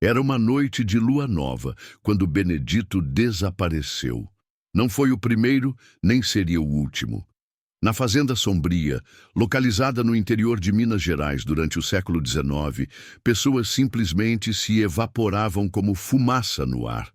Era uma noite de lua nova, quando Benedito desapareceu. Não foi o primeiro, nem seria o último. Na Fazenda Sombria, localizada no interior de Minas Gerais durante o século XIX, pessoas simplesmente se evaporavam como fumaça no ar.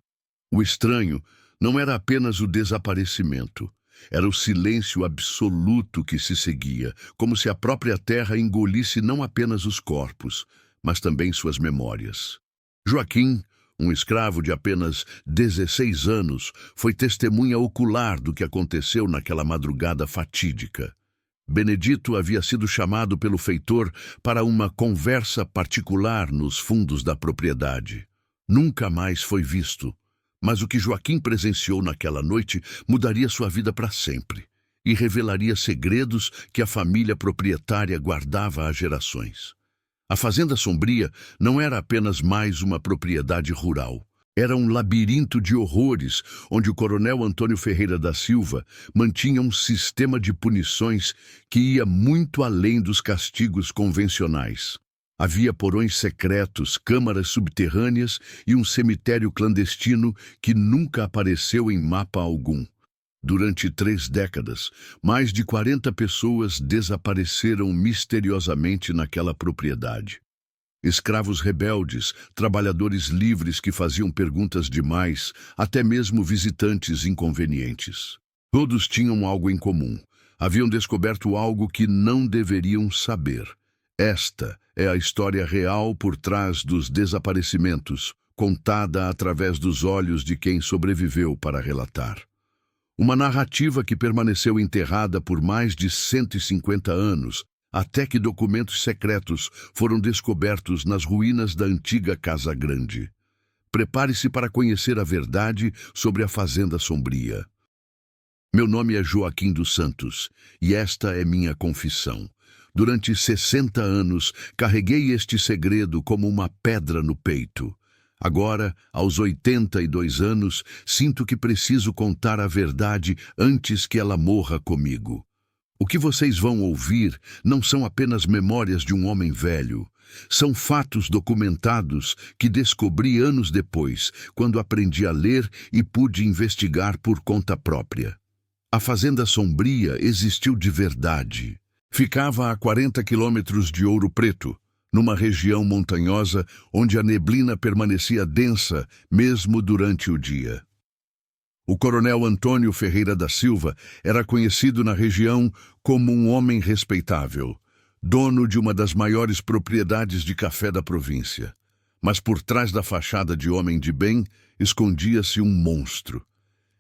O estranho não era apenas o desaparecimento. Era o silêncio absoluto que se seguia, como se a própria terra engolisse não apenas os corpos, mas também suas memórias. Joaquim, um escravo de apenas 16 anos, foi testemunha ocular do que aconteceu naquela madrugada fatídica. Benedito havia sido chamado pelo feitor para uma conversa particular nos fundos da propriedade. Nunca mais foi visto, mas o que Joaquim presenciou naquela noite mudaria sua vida para sempre e revelaria segredos que a família proprietária guardava há gerações. A Fazenda Sombria não era apenas mais uma propriedade rural. Era um labirinto de horrores, onde o coronel Antônio Ferreira da Silva mantinha um sistema de punições que ia muito além dos castigos convencionais. Havia porões secretos, câmaras subterrâneas e um cemitério clandestino que nunca apareceu em mapa algum. Durante 3 décadas, mais de 40 pessoas desapareceram misteriosamente naquela propriedade. Escravos rebeldes, trabalhadores livres que faziam perguntas demais, até mesmo visitantes inconvenientes. Todos tinham algo em comum. Haviam descoberto algo que não deveriam saber. Esta é a história real por trás dos desaparecimentos, contada através dos olhos de quem sobreviveu para relatar. Uma narrativa que permaneceu enterrada por mais de 150 anos, até que documentos secretos foram descobertos nas ruínas da antiga Casa Grande. Prepare-se para conhecer a verdade sobre a Fazenda Sombria. Meu nome é Joaquim dos Santos, e esta é minha confissão. Durante 60 anos, carreguei este segredo como uma pedra no peito. Agora, aos 82 anos, sinto que preciso contar a verdade antes que ela morra comigo. O que vocês vão ouvir não são apenas memórias de um homem velho. São fatos documentados que descobri anos depois, quando aprendi a ler e pude investigar por conta própria. A Fazenda Sombria existiu de verdade. Ficava a 40 quilômetros de Ouro Preto, numa região montanhosa onde a neblina permanecia densa mesmo durante o dia. O coronel Antônio Ferreira da Silva era conhecido na região como um homem respeitável, dono de uma das maiores propriedades de café da província. Mas por trás da fachada de homem de bem escondia-se um monstro.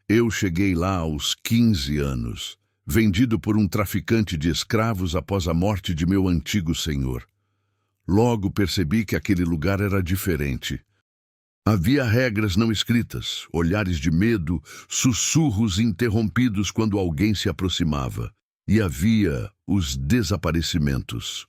Eu cheguei lá aos 15 anos, vendido por um traficante de escravos após a morte de meu antigo senhor. Logo percebi que aquele lugar era diferente. Havia regras não escritas, olhares de medo, sussurros interrompidos quando alguém se aproximava. E havia os desaparecimentos.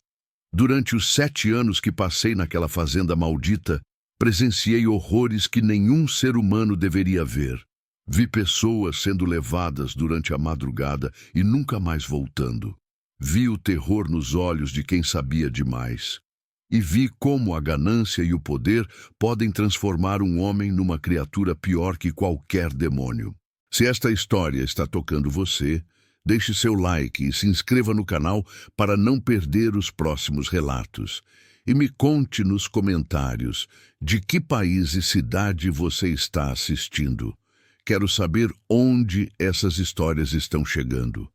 Durante os 7 anos que passei naquela fazenda maldita, presenciei horrores que nenhum ser humano deveria ver. Vi pessoas sendo levadas durante a madrugada e nunca mais voltando. Vi o terror nos olhos de quem sabia demais. E vi como a ganância e o poder podem transformar um homem numa criatura pior que qualquer demônio. Se esta história está tocando você, deixe seu like e se inscreva no canal para não perder os próximos relatos. E me conte nos comentários de que país e cidade você está assistindo. Quero saber onde essas histórias estão chegando.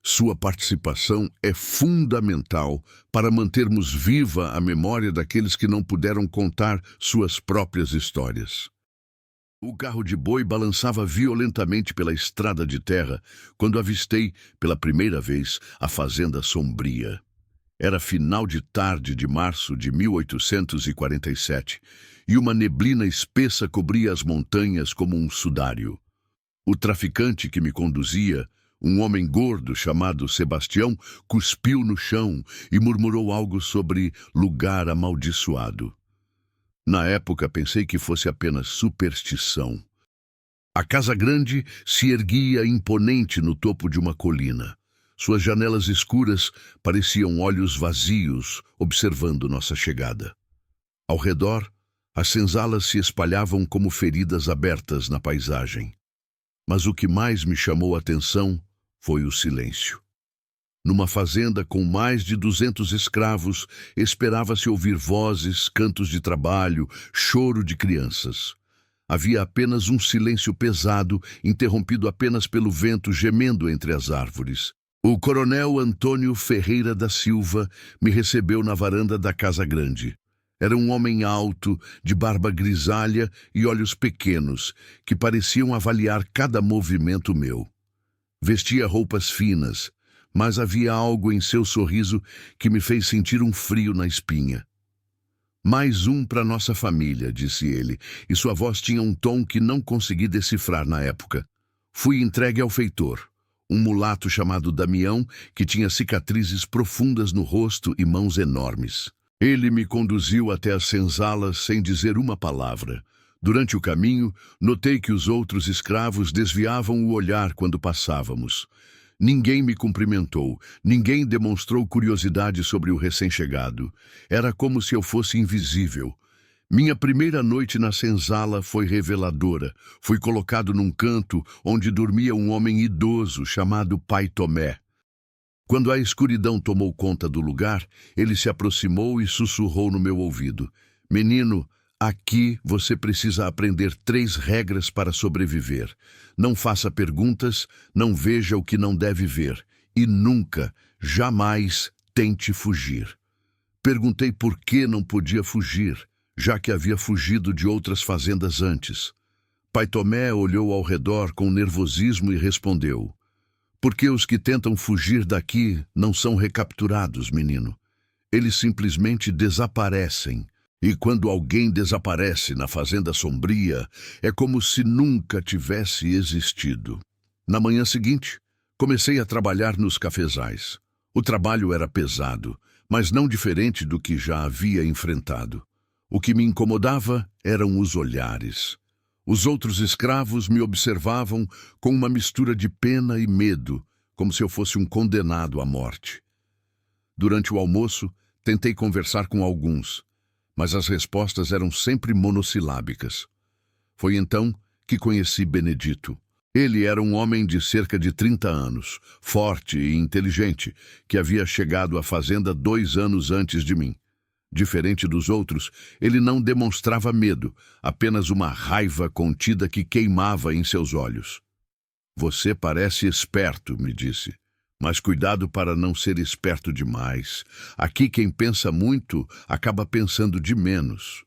Sua participação é fundamental para mantermos viva a memória daqueles que não puderam contar suas próprias histórias. O carro de boi balançava violentamente pela estrada de terra quando avistei, pela primeira vez, a Fazenda Sombria. Era final de tarde de março de 1847, e uma neblina espessa cobria as montanhas como um sudário. O traficante que me conduzia, um homem gordo chamado Sebastião, cuspiu no chão e murmurou algo sobre lugar amaldiçoado. Na época pensei que fosse apenas superstição. A Casa Grande se erguia imponente no topo de uma colina. Suas janelas escuras pareciam olhos vazios observando nossa chegada. Ao redor, As senzalas se espalhavam como feridas abertas na paisagem. Mas o que mais me chamou a atenção foi o silêncio. Numa fazenda com mais de 200 escravos, esperava-se ouvir vozes, cantos de trabalho, choro de crianças. Havia apenas um silêncio pesado, interrompido apenas pelo vento gemendo entre as árvores. O coronel Antônio Ferreira da Silva me recebeu na varanda da Casa Grande. Era um homem alto, de barba grisalha e olhos pequenos, que pareciam avaliar cada movimento meu. Vestia roupas finas, mas havia algo em seu sorriso que me fez sentir um frio na espinha. Mais um para nossa família, disse ele, e sua voz tinha um tom que não consegui decifrar na época. Fui entregue ao feitor, um mulato chamado Damião, que tinha cicatrizes profundas no rosto e mãos enormes. Ele me conduziu até as senzalas sem dizer uma palavra. Durante o caminho, notei que os outros escravos desviavam o olhar quando passávamos. Ninguém me cumprimentou, ninguém demonstrou curiosidade sobre o recém-chegado. Era como se eu fosse invisível. Minha primeira noite na senzala foi reveladora. Fui colocado num canto onde dormia um homem idoso chamado Pai Tomé. Quando a escuridão tomou conta do lugar, ele se aproximou e sussurrou no meu ouvido. Menino, aqui você precisa aprender 3 regras para sobreviver. Não faça perguntas, não veja o que não deve ver e nunca, jamais tente fugir. Perguntei por que não podia fugir, já que havia fugido de outras fazendas antes. Pai Tomé olhou ao redor com nervosismo e respondeu: porque os que tentam fugir daqui não são recapturados, menino. Eles simplesmente desaparecem. E quando alguém desaparece na Fazenda Sombria, é como se nunca tivesse existido. Na manhã seguinte, comecei a trabalhar nos cafezais. O trabalho era pesado, mas não diferente do que já havia enfrentado. O que me incomodava eram os olhares. Os outros escravos me observavam com uma mistura de pena e medo, como se eu fosse um condenado à morte. Durante o almoço, tentei conversar com alguns, mas as respostas eram sempre monossilábicas. Foi então que conheci Benedito. Ele era um homem de cerca de 30 anos, forte e inteligente, que havia chegado à fazenda 2 anos antes de mim. Diferente dos outros, ele não demonstrava medo, apenas uma raiva contida que queimava em seus olhos. Você parece esperto, me disse, mas cuidado para não ser esperto demais. Aqui quem pensa muito acaba pensando de menos.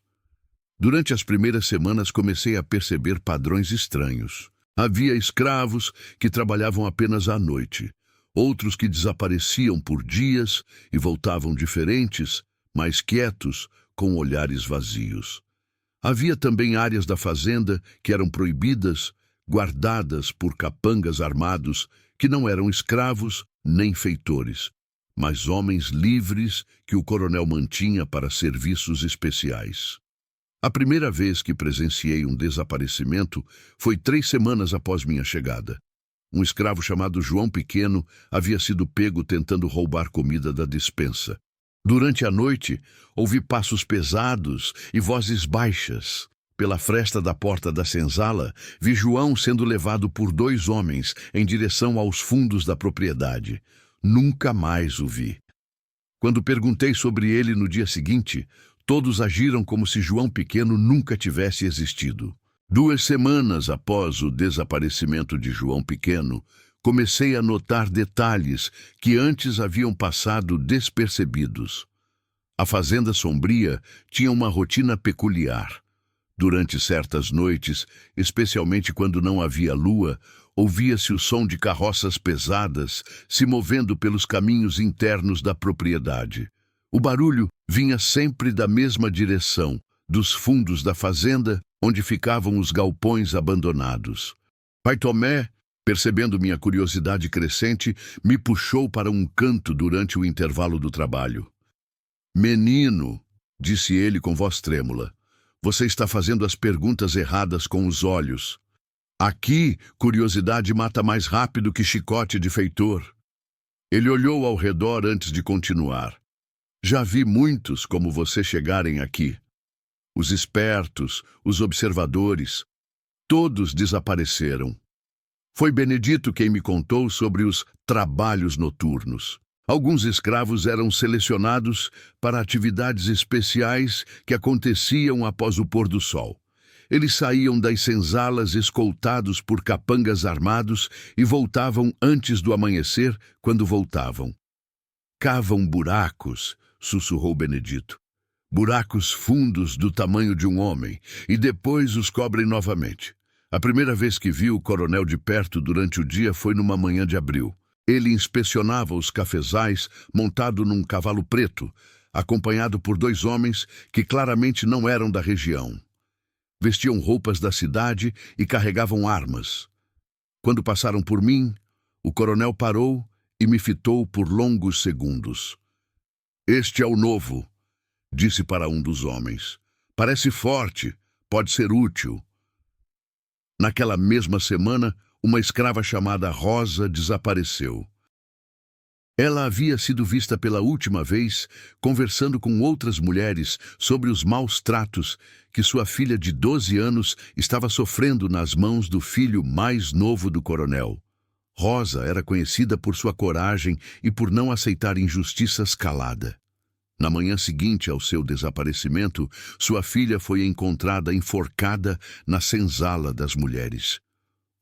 Durante as primeiras semanas comecei a perceber padrões estranhos. Havia escravos que trabalhavam apenas à noite, outros que desapareciam por dias e voltavam diferentes, mais quietos, com olhares vazios. Havia também áreas da fazenda que eram proibidas, guardadas por capangas armados que não eram escravos nem feitores, mas homens livres que o coronel mantinha para serviços especiais. A primeira vez que presenciei um desaparecimento foi 3 semanas após minha chegada. Um escravo chamado João Pequeno havia sido pego tentando roubar comida da despensa. Durante a noite, ouvi passos pesados e vozes baixas. Pela fresta da porta da senzala, vi João sendo levado por 2 homens em direção aos fundos da propriedade. Nunca mais o vi. Quando perguntei sobre ele no dia seguinte, todos agiram como se João Pequeno nunca tivesse existido. 2 semanas após o desaparecimento de João Pequeno, comecei a notar detalhes que antes haviam passado despercebidos. A Fazenda Sombria tinha uma rotina peculiar. Durante certas noites, especialmente quando não havia lua, ouvia-se o som de carroças pesadas se movendo pelos caminhos internos da propriedade. O barulho vinha sempre da mesma direção, dos fundos da fazenda, onde ficavam os galpões abandonados. Pai Tomé, percebendo minha curiosidade crescente, me puxou para um canto durante o intervalo do trabalho. Menino, disse ele com voz trêmula, você está fazendo as perguntas erradas com os olhos. Aqui, curiosidade mata mais rápido que chicote de feitor. Ele olhou ao redor antes de continuar. Já vi muitos como você chegarem aqui. Os espertos, os observadores, todos desapareceram. Foi Benedito quem me contou sobre os trabalhos noturnos. Alguns escravos eram selecionados para atividades especiais que aconteciam após o pôr do sol. Eles saíam das senzalas escoltados por capangas armados e voltavam antes do amanhecer, quando voltavam. Cavam buracos, sussurrou Benedito. Buracos fundos do tamanho de um homem, e depois os cobrem novamente. A primeira vez que vi o coronel de perto durante o dia foi numa manhã de abril. Ele inspecionava os cafezais montado num cavalo preto, acompanhado por 2 homens que claramente não eram da região. Vestiam roupas da cidade e carregavam armas. Quando passaram por mim, o coronel parou e me fitou por longos segundos. "Este é o novo", disse para um dos homens. "Parece forte, pode ser útil." Naquela mesma semana, uma escrava chamada Rosa desapareceu. Ela havia sido vista pela última vez conversando com outras mulheres sobre os maus tratos que sua filha de 12 anos estava sofrendo nas mãos do filho mais novo do coronel. Rosa era conhecida por sua coragem e por não aceitar injustiças calada. Na manhã seguinte ao seu desaparecimento, sua filha foi encontrada enforcada na senzala das mulheres.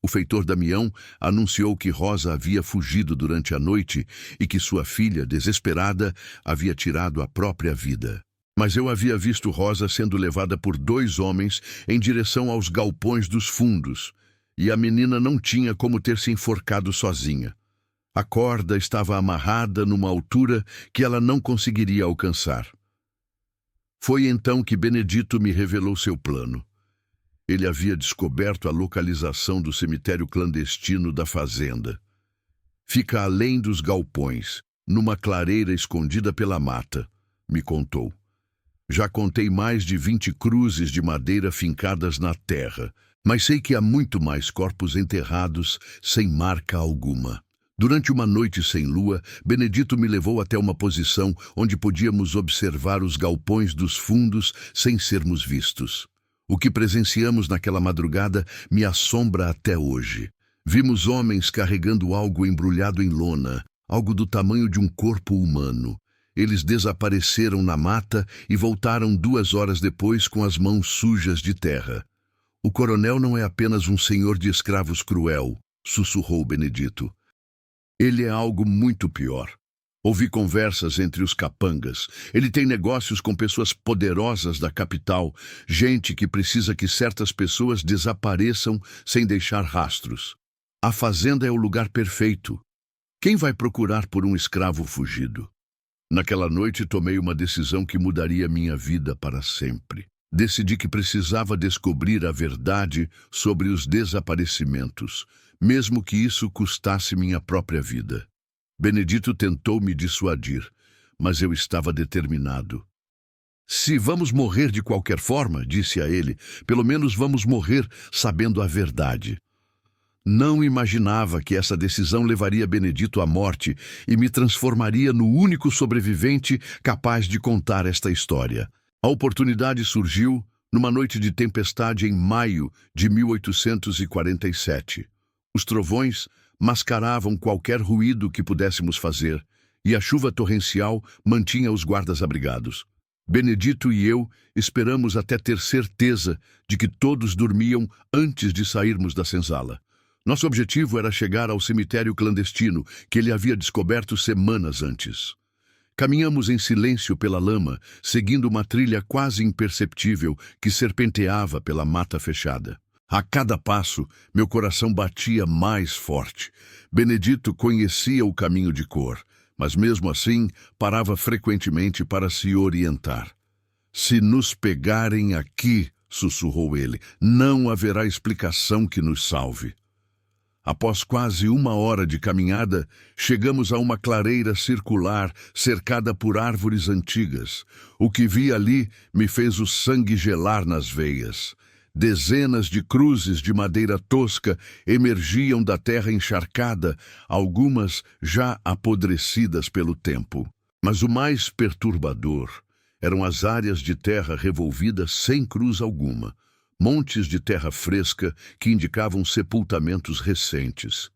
O feitor Damião anunciou que Rosa havia fugido durante a noite e que sua filha, desesperada, havia tirado a própria vida. Mas eu havia visto Rosa sendo levada por 2 homens em direção aos galpões dos fundos, e a menina não tinha como ter se enforcado sozinha. A corda estava amarrada numa altura que ela não conseguiria alcançar. Foi então que Benedito me revelou seu plano. Ele havia descoberto a localização do cemitério clandestino da fazenda. Fica além dos galpões, numa clareira escondida pela mata, me contou. Já contei mais de 20 cruzes de madeira fincadas na terra, mas sei que há muito mais corpos enterrados sem marca alguma. Durante uma noite sem lua, Benedito me levou até uma posição onde podíamos observar os galpões dos fundos sem sermos vistos. O que presenciamos naquela madrugada me assombra até hoje. Vimos homens carregando algo embrulhado em lona, algo do tamanho de um corpo humano. Eles desapareceram na mata e voltaram 2 horas depois com as mãos sujas de terra. "O coronel não é apenas um senhor de escravos cruel", sussurrou Benedito. "Ele é algo muito pior. Ouvi conversas entre os capangas. Ele tem negócios com pessoas poderosas da capital, gente que precisa que certas pessoas desapareçam sem deixar rastros. A fazenda é o lugar perfeito. Quem vai procurar por um escravo fugido?" Naquela noite tomei uma decisão que mudaria minha vida para sempre. Decidi que precisava descobrir a verdade sobre os desaparecimentos, mesmo que isso custasse minha própria vida. Benedito tentou me dissuadir, mas eu estava determinado. "Se vamos morrer de qualquer forma", disse a ele, "pelo menos vamos morrer sabendo a verdade." Não imaginava que essa decisão levaria Benedito à morte e me transformaria no único sobrevivente capaz de contar esta história. A oportunidade surgiu numa noite de tempestade em maio de 1847. Os trovões mascaravam qualquer ruído que pudéssemos fazer, e a chuva torrencial mantinha os guardas abrigados. Benedito e eu esperamos até ter certeza de que todos dormiam antes de sairmos da senzala. Nosso objetivo era chegar ao cemitério clandestino que ele havia descoberto semanas antes. Caminhamos em silêncio pela lama, seguindo uma trilha quase imperceptível que serpenteava pela mata fechada. A cada passo, meu coração batia mais forte. Benedito conhecia o caminho de cor, mas mesmo assim parava frequentemente para se orientar. "Se nos pegarem aqui", sussurrou ele, "não haverá explicação que nos salve." Após quase 1 hora de caminhada, chegamos a uma clareira circular cercada por árvores antigas. O que vi ali me fez o sangue gelar nas veias. Dezenas de cruzes de madeira tosca emergiam da terra encharcada, algumas já apodrecidas pelo tempo. Mas o mais perturbador Eram as áreas de terra revolvida sem cruz alguma, montes de terra fresca que indicavam sepultamentos recentes.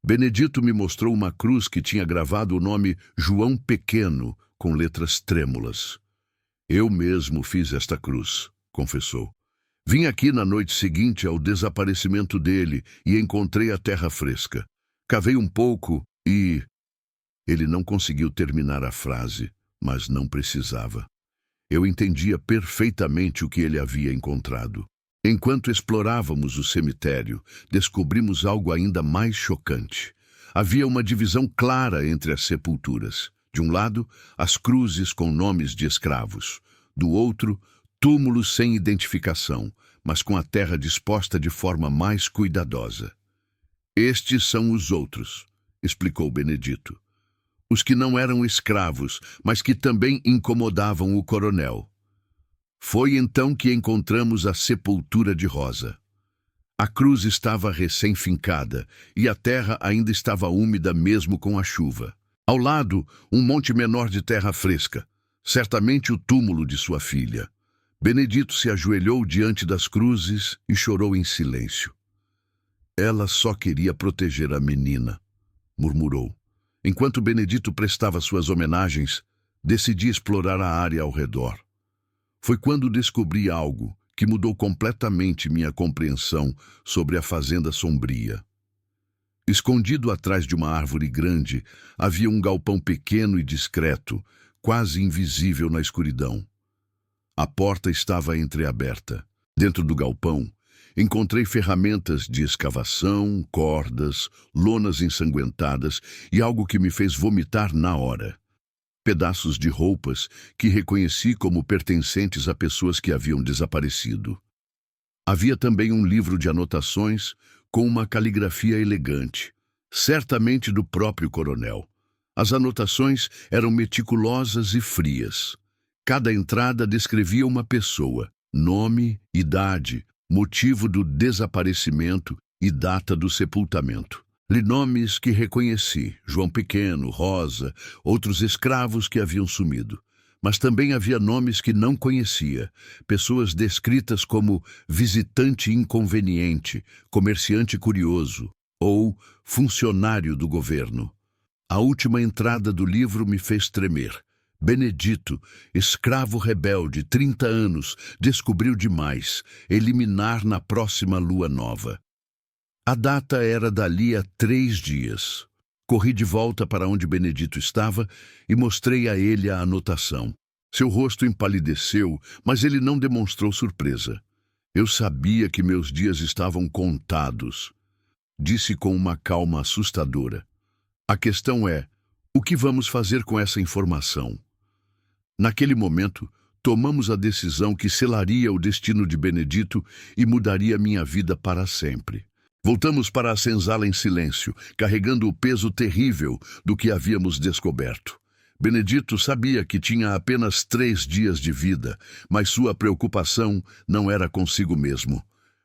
Benedito me mostrou uma cruz que tinha gravado o nome João Pequeno, com letras trêmulas. Eu mesmo fiz esta cruz, confessou. Vim aqui na noite seguinte ao desaparecimento dele e encontrei a terra fresca. Cavei um pouco e... Ele não conseguiu terminar a frase, mas não precisava. Eu entendia perfeitamente o que ele havia encontrado. Enquanto explorávamos o cemitério, descobrimos algo ainda mais chocante. Havia uma divisão clara entre as sepulturas. De um lado, as cruzes com nomes de escravos. Do outro, túmulos sem identificação, mas com a terra disposta de forma mais cuidadosa. Estes são os outros, explicou Benedito. Os que não eram escravos, mas que também incomodavam o coronel. Foi então que encontramos a sepultura de Rosa. A cruz estava recém-fincada e a terra ainda estava úmida mesmo com a chuva. Ao lado, um monte menor de terra fresca, certamente o túmulo de sua filha. Benedito se ajoelhou diante das cruzes e chorou em silêncio. Ela só queria proteger a menina, murmurou. Enquanto Benedito prestava suas homenagens, decidi explorar a área ao redor. Foi quando descobri algo que mudou completamente minha compreensão sobre a Fazenda Sombria. Escondido atrás de uma árvore grande, havia um galpão pequeno e discreto, quase invisível na escuridão. A porta estava entreaberta. Dentro do galpão, encontrei ferramentas de escavação, cordas, lonas ensanguentadas e algo que me fez vomitar na hora. Pedaços de roupas que reconheci como pertencentes a pessoas que haviam desaparecido. Havia também um livro de anotações com uma caligrafia elegante, certamente do próprio coronel. As anotações eram meticulosas e frias. Cada entrada descrevia uma pessoa, nome, idade, motivo do desaparecimento e data do sepultamento. Li nomes que reconheci, João Pequeno, Rosa, outros escravos que haviam sumido. Mas também havia nomes que não conhecia, pessoas descritas como visitante inconveniente, comerciante curioso ou funcionário do governo. A última entrada do livro me fez tremer. Benedito, escravo rebelde, 30 anos, descobriu demais, eliminar na próxima lua nova. A data era dali a 3 dias. Corri de volta para onde Benedito estava e mostrei a ele a anotação. Seu rosto empalideceu, mas ele não demonstrou surpresa. Eu sabia que meus dias estavam contados. Disse com uma calma assustadora. A questão é, o que vamos fazer com essa informação? Naquele momento, tomamos a decisão que selaria o destino de Benedito e mudaria minha vida para sempre. Voltamos para a senzala em silêncio, carregando o peso terrível do que havíamos descoberto. Benedito sabia que tinha apenas 3 dias de vida, mas sua preocupação não era consigo mesmo.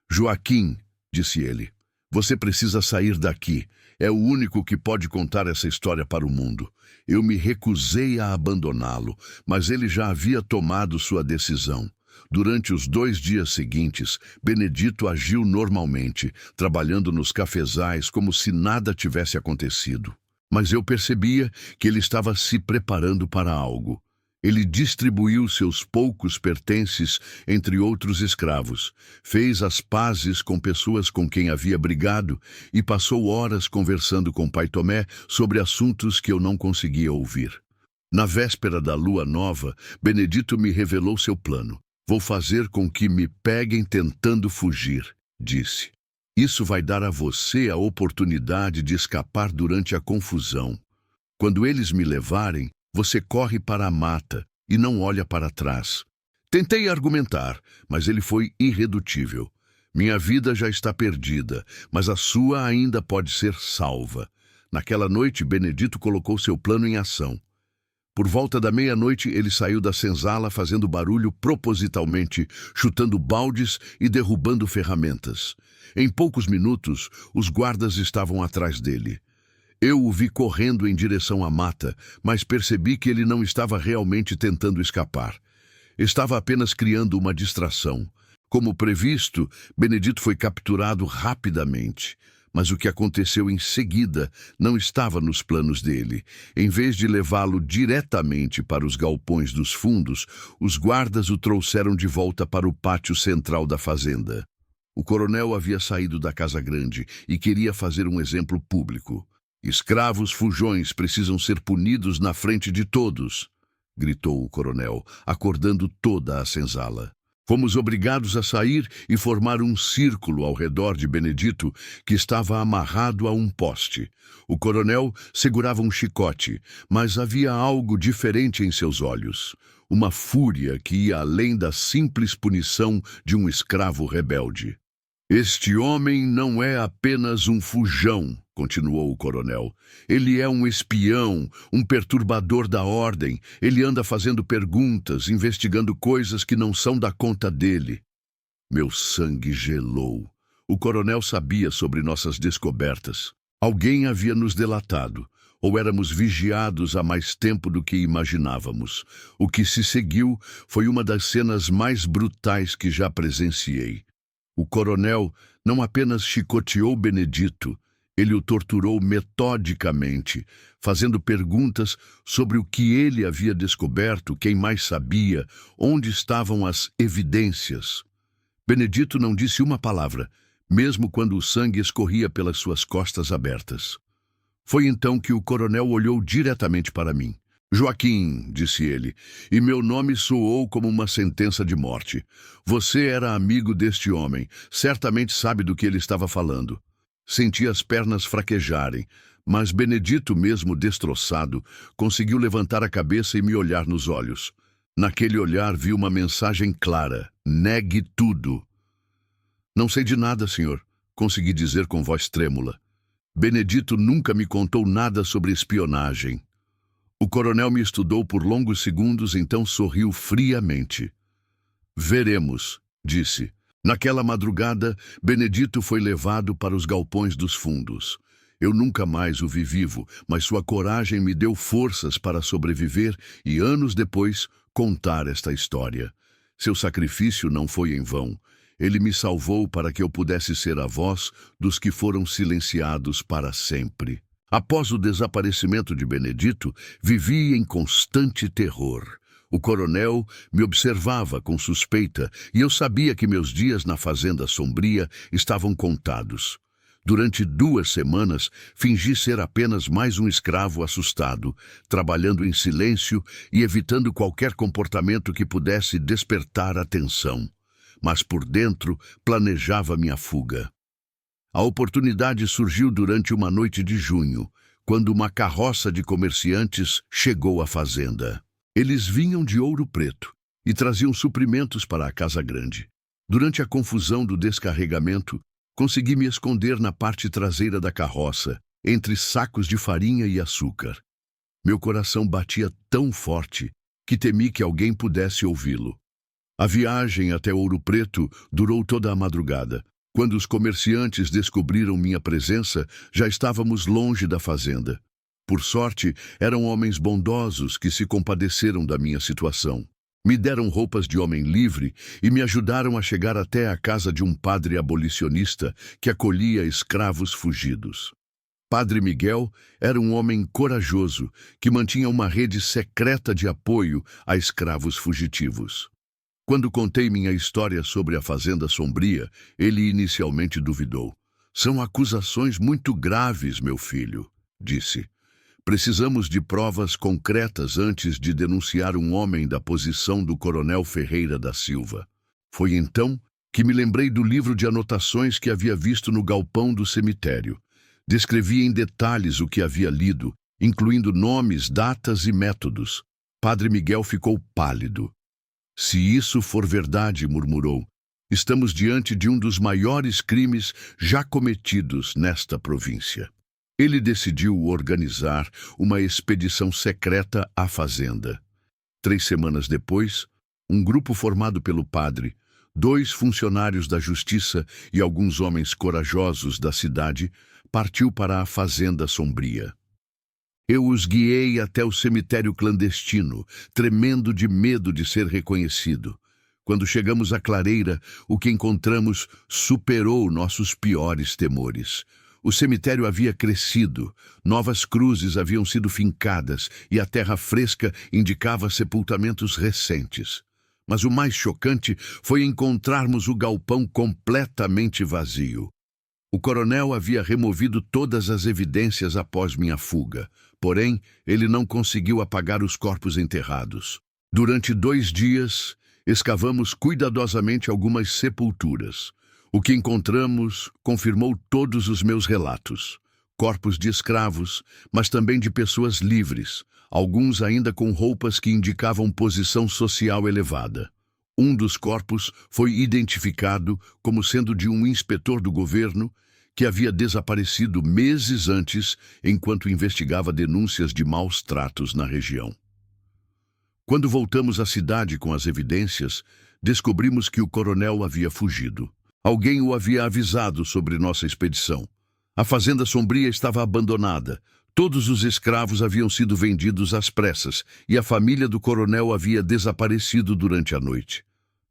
Joaquim, disse ele, você precisa sair daqui. É o único que pode contar essa história para o mundo. Eu me recusei a abandoná-lo, mas ele já havia tomado sua decisão. Durante os 2 dias seguintes, Benedito agiu normalmente, trabalhando nos cafezais como se nada tivesse acontecido. Mas eu percebia que ele estava se preparando para algo. Ele distribuiu seus poucos pertences entre outros escravos, fez as pazes com pessoas com quem havia brigado e passou horas conversando com Pai Tomé sobre assuntos que eu não conseguia ouvir. Na véspera da lua nova, Benedito me revelou seu plano. Vou fazer com que me peguem tentando fugir, disse. Isso vai dar a você a oportunidade de escapar durante a confusão. Quando eles me levarem, você corre para a mata e não olha para trás. Tentei argumentar, mas ele foi irredutível. Minha vida já está perdida, mas a sua ainda pode ser salva. Naquela noite, Benedito colocou seu plano em ação. Por volta da meia-noite, ele saiu da senzala fazendo barulho propositalmente, chutando baldes e derrubando ferramentas. Em poucos minutos, os guardas estavam atrás dele. Eu o vi correndo em direção à mata, mas percebi que ele não estava realmente tentando escapar. Estava apenas criando uma distração. Como previsto, Benedito foi capturado rapidamente. Mas o que aconteceu em seguida não estava nos planos dele. Em vez de levá-lo diretamente para os galpões dos fundos, os guardas o trouxeram de volta para o pátio central da fazenda. O coronel havia saído da Casa Grande e queria fazer um exemplo público. "Escravos fujões precisam ser punidos na frente de todos", gritou o coronel, acordando toda a senzala. Fomos obrigados a sair e formar um círculo ao redor de Benedito, que estava amarrado a um poste. O coronel segurava um chicote, mas havia algo diferente em seus olhos. Uma fúria que ia além da simples punição de um escravo rebelde. "Este homem não é apenas um fujão", continuou o coronel. "Ele é um espião, um perturbador da ordem. Ele anda fazendo perguntas, investigando coisas que não são da conta dele." Meu sangue gelou. O coronel sabia sobre nossas descobertas. Alguém havia nos delatado, ou éramos vigiados há mais tempo do que imaginávamos. O que se seguiu foi uma das cenas mais brutais que já presenciei. O coronel não apenas chicoteou Benedito, ele o torturou metodicamente, fazendo perguntas sobre o que ele havia descoberto, quem mais sabia, onde estavam as evidências. Benedito não disse uma palavra, mesmo quando o sangue escorria pelas suas costas abertas. Foi então que o coronel olhou diretamente para mim. "Joaquim", disse ele, e meu nome soou como uma sentença de morte. "Você era amigo deste homem, certamente sabe do que ele estava falando." Senti as pernas fraquejarem, mas Benedito, mesmo destroçado, conseguiu levantar a cabeça e me olhar nos olhos. Naquele olhar vi uma mensagem clara: "Negue tudo." "Não sei de nada, senhor", consegui dizer com voz trêmula. "Benedito nunca me contou nada sobre espionagem." O coronel me estudou por longos segundos, então sorriu friamente. "Veremos", disse. Naquela madrugada, Benedito foi levado para os galpões dos fundos. Eu nunca mais o vi vivo, mas sua coragem me deu forças para sobreviver e, anos depois, contar esta história. Seu sacrifício não foi em vão. Ele me salvou para que eu pudesse ser a voz dos que foram silenciados para sempre. Após o desaparecimento de Benedito, vivi em constante terror. O coronel me observava com suspeita e eu sabia que meus dias na Fazenda Sombria estavam contados. Durante 2 semanas, fingi ser apenas mais um escravo assustado, trabalhando em silêncio e evitando qualquer comportamento que pudesse despertar atenção. Mas por dentro, planejava minha fuga. A oportunidade surgiu durante uma noite de junho, quando uma carroça de comerciantes chegou à fazenda. Eles vinham de Ouro Preto e traziam suprimentos para a Casa Grande. Durante a confusão do descarregamento, consegui me esconder na parte traseira da carroça, entre sacos de farinha e açúcar. Meu coração batia tão forte que temi que alguém pudesse ouvi-lo. A viagem até Ouro Preto durou toda a madrugada. Quando os comerciantes descobriram minha presença, já estávamos longe da fazenda. Por sorte, eram homens bondosos que se compadeceram da minha situação. Me deram roupas de homem livre e me ajudaram a chegar até a casa de um padre abolicionista que acolhia escravos fugidos. Padre Miguel era um homem corajoso que mantinha uma rede secreta de apoio a escravos fugitivos. Quando contei minha história sobre a Fazenda Sombria, ele inicialmente duvidou. "São acusações muito graves, meu filho", disse. "Precisamos de provas concretas antes de denunciar um homem da posição do coronel Ferreira da Silva." Foi então que me lembrei do livro de anotações que havia visto no galpão do cemitério. Descrevi em detalhes o que havia lido, incluindo nomes, datas e métodos. Padre Miguel ficou pálido. "Se isso for verdade", murmurou, "estamos diante de um dos maiores crimes já cometidos nesta província." Ele decidiu organizar uma expedição secreta à fazenda. 3 semanas depois, um grupo formado pelo padre, 2 funcionários da justiça e alguns homens corajosos da cidade partiu para a Fazenda Sombria. Eu os guiei até o cemitério clandestino, tremendo de medo de ser reconhecido. Quando chegamos à clareira, o que encontramos superou nossos piores temores. O cemitério havia crescido, novas cruzes haviam sido fincadas e a terra fresca indicava sepultamentos recentes. Mas o mais chocante foi encontrarmos o galpão completamente vazio. O coronel havia removido todas as evidências após minha fuga, porém, ele não conseguiu apagar os corpos enterrados. Durante 2 dias, escavamos cuidadosamente algumas sepulturas. O que encontramos confirmou todos os meus relatos. Corpos de escravos, mas também de pessoas livres, alguns ainda com roupas que indicavam posição social elevada. Um dos corpos foi identificado como sendo de um inspetor do governo que havia desaparecido meses antes enquanto investigava denúncias de maus tratos na região. Quando voltamos à cidade com as evidências, descobrimos que o coronel havia fugido. Alguém o havia avisado sobre nossa expedição. A Fazenda Sombria estava abandonada. Todos os escravos haviam sido vendidos às pressas e a família do coronel havia desaparecido durante a noite.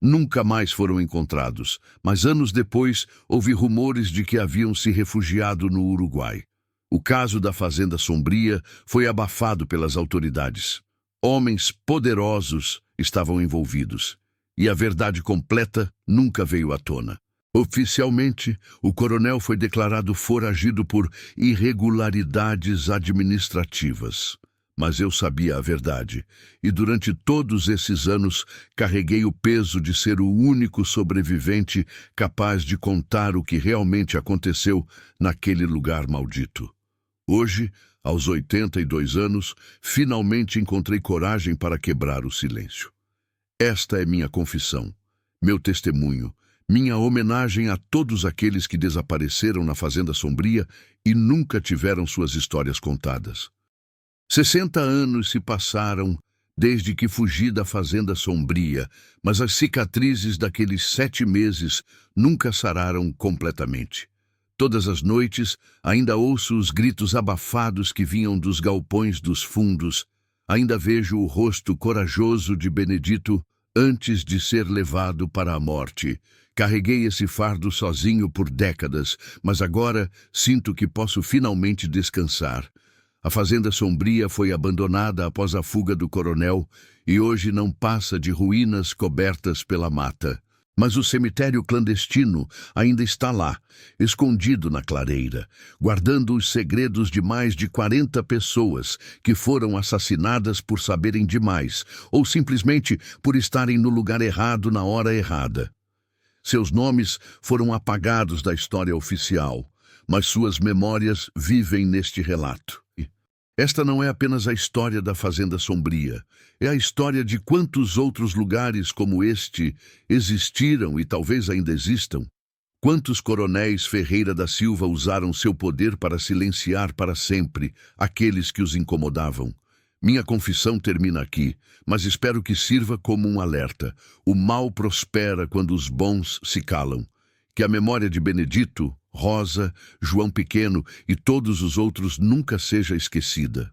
Nunca mais foram encontrados, mas anos depois houve rumores de que haviam se refugiado no Uruguai. O caso da Fazenda Sombria foi abafado pelas autoridades. Homens poderosos estavam envolvidos, e a verdade completa nunca veio à tona. Oficialmente, o coronel foi declarado foragido por irregularidades administrativas. Mas eu sabia a verdade, e durante todos esses anos carreguei o peso de ser o único sobrevivente capaz de contar o que realmente aconteceu naquele lugar maldito. Hoje, aos 82 anos, finalmente encontrei coragem para quebrar o silêncio. Esta é minha confissão, meu testemunho, minha homenagem a todos aqueles que desapareceram na Fazenda Sombria e nunca tiveram suas histórias contadas. 60 anos se passaram desde que fugi da Fazenda Sombria, mas as cicatrizes daqueles 7 meses nunca sararam completamente. Todas as noites ainda ouço os gritos abafados que vinham dos galpões dos fundos, ainda vejo o rosto corajoso de Benedito antes de ser levado para a morte. Carreguei esse fardo sozinho por décadas, mas agora sinto que posso finalmente descansar. A Fazenda Sombria foi abandonada após a fuga do coronel e hoje não passa de ruínas cobertas pela mata. Mas o cemitério clandestino ainda está lá, escondido na clareira, guardando os segredos de mais de 40 pessoas que foram assassinadas por saberem demais ou simplesmente por estarem no lugar errado na hora errada. Seus nomes foram apagados da história oficial, mas suas memórias vivem neste relato. Esta não é apenas a história da Fazenda Sombria, é a história de quantos outros lugares como este existiram e talvez ainda existam. Quantos coronéis Ferreira da Silva usaram seu poder para silenciar para sempre aqueles que os incomodavam. Minha confissão termina aqui, mas espero que sirva como um alerta. O mal prospera quando os bons se calam. Que a memória de Benedito, Rosa, João Pequeno e todos os outros nunca seja esquecida.